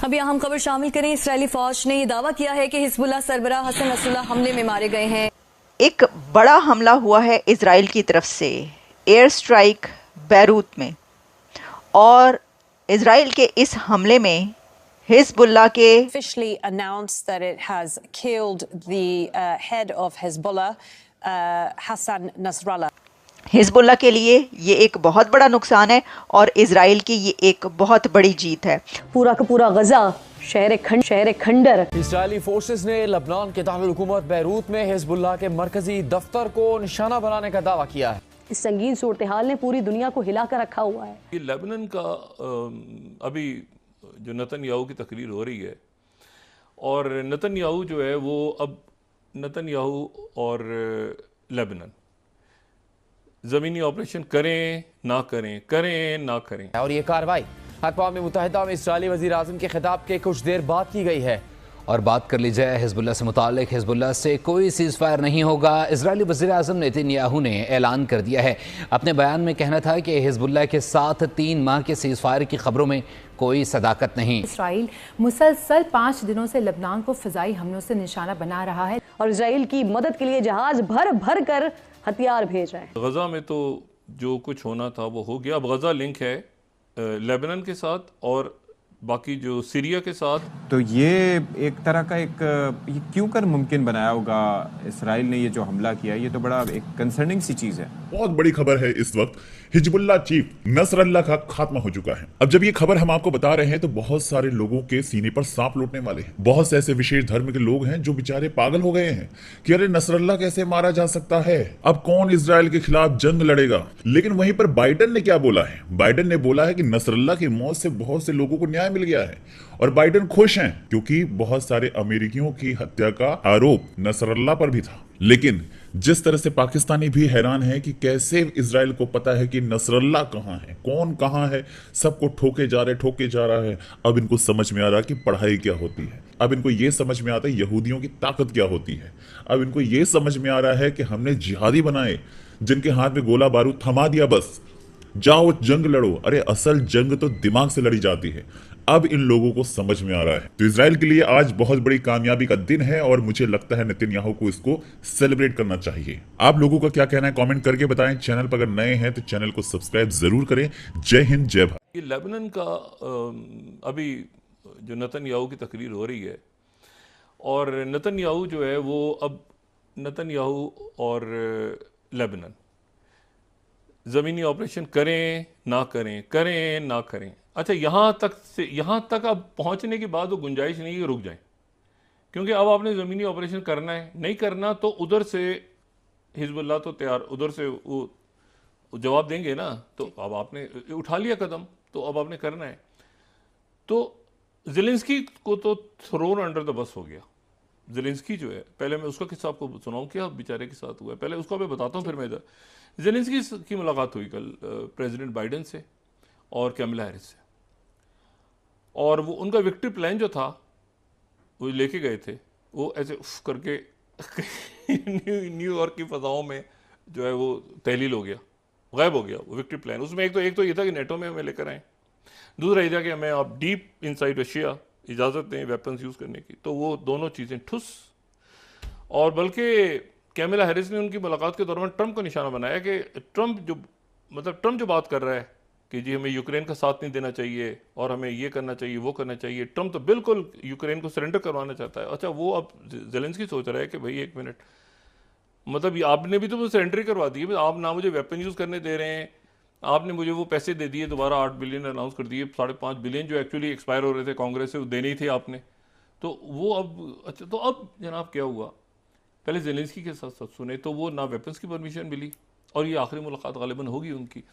अभी अहम खबर शामिल करें। इस्राएली फौज ने यह दावा किया है कि हिजबुल्लाह सरबराह हसन नसरुल्लाह हमले में मारे गए हैं। एक बड़ा हमला हुआ है इजराइल की तरफ से, एयर स्ट्राइक बैरूत में, और इजराइल के इस हमले में हिजबुल्लाह के officially announced that it has killed the head of Hezbollah, Hassan Nasrallah. Hezbollah के लिए ये एक बहुत बड़ा नुकसान है और इजराइल की ये एक बहुत बड़ी जीत है। पूरा का पूरा गजा शहर खंडर। इजरायली फोर्सेस ने लबनान के दारुल हुकूमत बैरूत में हिजबुल्लाह के मरकजी दफ्तर को निशाना बनाने का दावा किया है। इस संगीन सूरत हाल ने पूरी दुनिया को हिला कर रखा हुआ है। ये लेबनान का अभी जो नेतन्याहू की तकरीर हो रही है, और नेतन्याहू जो है वो अब नेतन्याहू और लेबनान ज़मीनी ऑपरेशन करें ना करें। और ये कार्रवाई अक़वाम मुत्तहिदा में इस्राएली वज़ीर आज़म के खिताब के कुछ देर बाद की गई है। और बात कर ली जाए हिजबुल्लाह से मुतालिक, हिजबुल्लाह से कोई सीज़ फायर नहीं होगा। इजरायली वज़ीर आज़म नेतन्याहू ने ऐलान कर दिया है। अपने बयान में कहना था कि हिजबुल्लाह के साथ 3 माह के सीज़ फायर की खबरों में कोई सदाकत नहीं। इसराइल मुसलसल 5 दिनों से लबनान को फ़िज़ाई हमलों से निशाना बना रहा है और इसराइल की मदद के लिए जहाज भर भर कर हथियार भेज रहे हैं। गज़ा में तो जो कुछ होना था वो हो गया। अब गज़ा लिंक है लेबनान के साथ और बाकी जो सीरिया के साथ। तो ये एक तरह का ये क्यों कर मुमकिन बनाया होगा इसराइल ने ये जो हमला किया? ये तो बड़ा एक कंसर्निंग सी चीज़ है। बहुत बड़ी खबर है इस वक्त, हिजबुल्लाह चीफ नसरल्लाह का खात्मा हो चुका है। अब जब ये खबर हम आपको बता रहे हैं तो बहुत सारे लोगों के सीने पर सांप लौटने वाले हैं। बहुत से ऐसे विशेष धर्म के लोग हैं जो बेचारे पागल हो गए हैं कि अरे नसरल्लाह कैसे मारा जा सकता है, अब कौन इजराइल के खिलाफ जंग लड़ेगा। लेकिन वहीं पर बाइडेन ने क्या बोला है? बाइडेन ने बोला है कि नसरल्लाह की मौत से बहुत से लोगों को न्याय मिल गया है और बाइडेन खुश हैं क्योंकि बहुत सारे अमेरिकियों की हत्या का आरोप नसरल्लाह पर भी था। लेकिन जिस तरह से पाकिस्तानी भी हैरान है कि कैसे इजराइल को पता है कि नसरल्लाह कहाँ है, कौन कहाँ है, सबको ठोके जा रहा है। अब इनको समझ में आ रहा है कि पढ़ाई क्या होती है। अब इनको ये समझ में आता है यहूदियों की ताकत क्या होती है। अब इनको ये समझ में आ रहा है कि हमने जिहादी बनाए जिनके हाथ में गोला बारूद थमा दिया, बस जाओ जंग लड़ो। अरे असल जंग तो दिमाग से लड़ी जाती है। अब इन लोगों को समझ में आ रहा है। तो इजराइल के लिए आज बहुत बड़ी कामयाबी का दिन है और मुझे लगता है नेतन्याहू को इसको सेलिब्रेट करना चाहिए। आप लोगों का क्या कहना है कमेंट करके बताएं। चैनल पर अगर नए हैं तो चैनल को सब्सक्राइब जरूर करें। जय हिंद, जय भारत। ये लेबनान का अभी जो नेतन्याहू की तकरीर हो रही है, और नेतन्याहू जो है वो अब नेतन्याहू और लेबनान ज़मीनी ऑपरेशन करें ना करें। अच्छा, यहाँ तक अब पहुँचने के बाद वो गुंजाइश नहीं है रुक जाए, क्योंकि अब आपने ज़मीनी ऑपरेशन करना है। नहीं करना तो उधर से हिजबुल्लाह तो तैयार, उधर से वो जवाब देंगे ना। तो अब आपने उठा लिया कदम, तो अब आपने करना है। तो ज़ेलेंस्की को तो थ्रोन अंडर द बस हो गया। ज़ेलेंस्की जो है, पहले मैं उसका किस्सा आपको सुनाऊँ क्या बेचारे के साथ हुआ है, पहले उसको मैं बताता हूँ फिर मैं इधर। ज़ेलेंस्की की मुलाकात हुई कल प्रेसिडेंट बाइडेन से और कैमला हैरिस से, और वो उनका विक्ट्री प्लान जो था वो लेके गए थे। वो ऐसे उफ करके न्यूयॉर्क की फजाओं में जो है वो तहलील हो गया, गायब हो गया वो विक्ट्री प्लान। उसमें एक तो ये था कि नेटो में हमें लेकर आए, दूसरा ये था कि हमें आप डीप इनसाइड रशिया इजाज़त दें वेपन्स यूज़ करने की। तो वो दोनों चीज़ें ठुस। और बल्कि कैमला हैरिस ने उनकी मुलाकात के दौरान ट्रंप को निशाना बनाया कि ट्रंप जो बात कर रहा है कि जी हमें यूक्रेन का साथ नहीं देना चाहिए और हमें ये करना चाहिए वो करना चाहिए, ट्रंप तो बिल्कुल यूक्रेन को सरेंडर करवाना चाहता है। अच्छा, वो अब ज़ेलेंस्की सोच रहा है कि भाई एक मिनट, मतलब आपने भी तो मुझे सरेंडर ही करवा दी है, आप ना मुझे वेपन यूज़ करने दे रहे हैं, आपने मुझे वो पैसे दे दिए दोबारा 8 बिलियन अनाउंस कर दिए, 5.5 बिलियन जो एक्चुअली एक्सपायर हो रहे थे कांग्रेस से, वो देने ही थे आपने। तो वो अब अच्छा, तो अब जनाब क्या हुआ, पहले ज़ेलेंस्की के साथ सुने तो वो ना वेपन्स की परमिशन मिली, और ये आखिरी मुलाकात गालिबन होगी उनकी।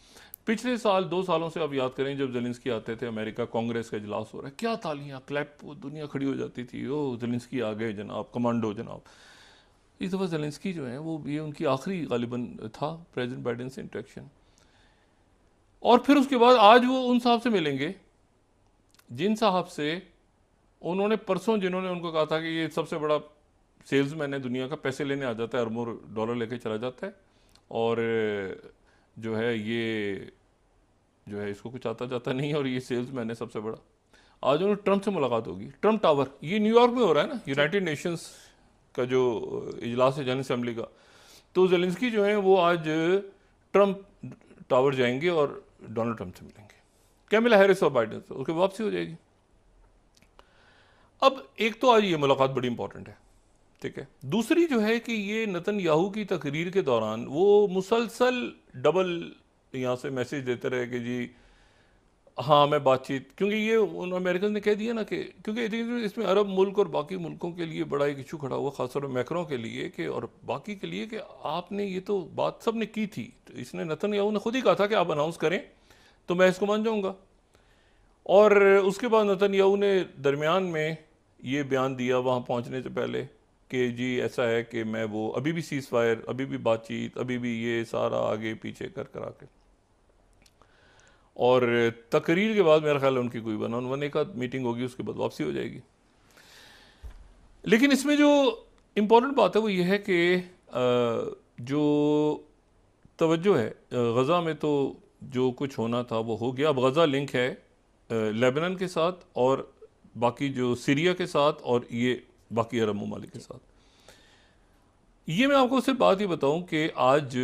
पिछले साल 2 सालों से आप याद करें जब ज़ेलेंस्की आते थे अमेरिका, कांग्रेस का इजलास हो रहा है, क्या तालियां क्लैप, दुनिया खड़ी हो जाती थी, ओ ज़ेलेंस्की आ गए जनाब, कमांडो जनाब। इस दफ़ा ज़ेलेंस्की जो है वो ये उनकी आखिरी गालिबन था प्रेसिडेंट बाइडेन से इंटरेक्शन। और फिर उसके बाद आज वो उन साहब से मिलेंगे जिन साहब से उन्होंने परसों, जिन्होंने उनको कहा था कि ये सबसे बड़ा सेल्समैन है दुनिया का, पैसे लेने आ जाता है, अरबों डॉलर लेके चला जाता है, और जो है ये जो है इसको कुछ आता जाता नहीं है, और ये सेल्समैन है सबसे बड़ा। आज उन्हें ट्रंप से मुलाकात होगी। ट्रंप टावर, ये न्यूयॉर्क में हो रहा है ना, यूनाइटेड नेशंस का जो इजलास है जनरल असेंबली का। तो ज़ेलेंस्की जो है वो आज ट्रंप टावर जाएंगे और डोनाल्ड ट्रंप से मिलेंगे, कैमला हैरिस और बाइडेन से, उसके वापसी हो जाएगी। अब एक तो आज ये मुलाकात बड़ी इंपॉर्टेंट है, ठीक है। दूसरी जो है कि ये नेतन्याहू की तकरीर के दौरान वो मुसलसल डबल यहाँ से मैसेज देते रहे कि जी हाँ मैं बातचीत, क्योंकि ये उन अमेरिकन ने कह दिया ना कि क्योंकि इसमें अरब मुल्क और बाकी मुल्कों के लिए बड़ा एक इशू खड़ा हुआ, खासतौर पर मैक्रों के लिए कि और बाकी के लिए कि आपने ये तो बात सब ने की थी, तो इसने नेतन्याहू ने खुद ही कहा था कि आप अनाउंस करें तो मैं इसको मान जाऊँगा। और उसके बाद नेतन्याहू ने दरमियान में ये बयान दिया वहाँ पहुँचने से पहले कि जी ऐसा है कि मैं वो अभी भी सीज़ फायर, अभी भी बातचीत, अभी भी ये सारा आगे पीछे कर करा के, और तकरीर के बाद मेरा ख्याल है उनकी कोई 1-on-1 एक आध मीटिंग होगी, उसके बाद वापसी हो जाएगी। लेकिन इसमें जो इम्पोर्टेंट बात है वो ये है कि जो तवज्जो है गज़ा में, तो जो कुछ होना था वो हो गया। अब गज़ा लिंक है लेबनान के साथ और बाकी जो सीरिया के साथ और ये बाकी अरब ममालिक के साथ। ये मैं आपको सिर्फ बात ही बताऊं कि आज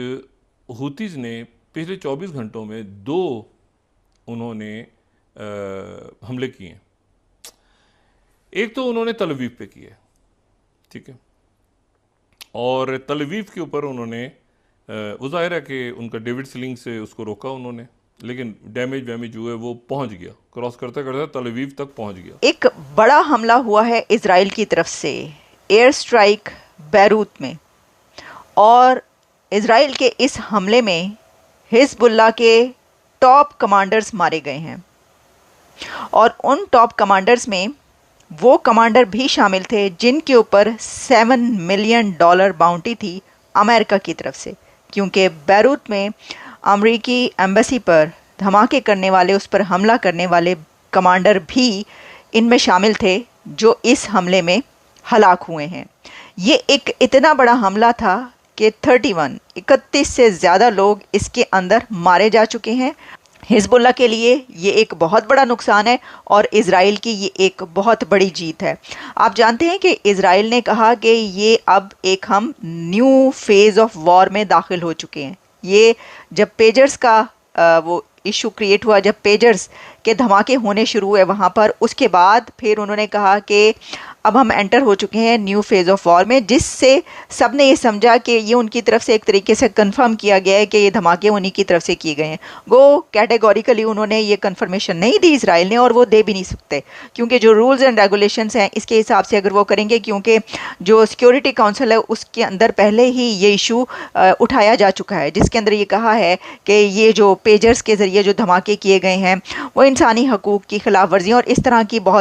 हुतीज़ ने पिछले 24 घंटों में 2 उन्होंने हमले किए। एक तो उन्होंने तल अवीव पे किए, ठीक है, और तल अवीव के ऊपर उन्होंने वो ज़ाहिर है कि उनका डेविड स्लिंग से उसको रोका उन्होंने, लेकिन डैमेज वैमेज जो है वो पहुंच गया, क्रॉस करते करते तल अवीव तक पहुंच गया। एक बड़ा हमला हुआ है इजराइल की तरफ से, एयर स्ट्राइक बैरूत में, और इजराइल के इस हमले में हिजबुल्लाह के टॉप कमांडर्स मारे गए हैं, और उन टॉप कमांडर्स में वो कमांडर भी शामिल थे जिनके ऊपर $7 मिलियन बाउंटी थी अमेरिका की तरफ से, क्योंकि बैरूत में अमेरिकी एम्बेसी पर धमाके करने वाले, उस पर हमला करने वाले कमांडर भी इनमें शामिल थे जो इस हमले में हलाक हुए हैं। ये एक इतना बड़ा हमला था कि 31 से ज़्यादा लोग इसके अंदर मारे जा चुके हैं। हिजबुल्लाह के लिए ये एक बहुत बड़ा नुकसान है और इज़राइल की ये एक बहुत बड़ी जीत है। आप जानते हैं कि इज़राइल ने कहा कि ये अब एक हम न्यू फेज़ ऑफ वॉर में दाखिल हो चुके हैं। ये जब पेजर्स का वो इशू क्रिएट हुआ, जब पेजर्स के धमाके होने शुरू हुए वहाँ पर, उसके बाद फिर उन्होंने कहा कि अब हम एंटर हो चुके हैं न्यू फेज़ ऑफ वॉर में, जिससे सब ने ये समझा कि ये उनकी तरफ से एक तरीके से कंफर्म किया गया है कि ये धमाके उन्हीं की तरफ से किए गए हैं। वो कैटेगोरिकली उन्होंने ये कंफर्मेशन नहीं दी इजराइल ने, और वो दे भी नहीं सकते, क्योंकि जो रूल्स एंड रेगुलेशंस हैं इसके हिसाब से अगर वो करेंगे, क्योंकि जो सिक्योरिटी काउंसिल है उसके अंदर पहले ही ये इशू उठाया जा चुका है, जिसके अंदर ये कहा है कि ये जो पेजर्स के ज़रिए जो धमाके किए गए हैं वो इंसानी हकूक़ की खिलाफ वर्जी और इस तरह की बहुत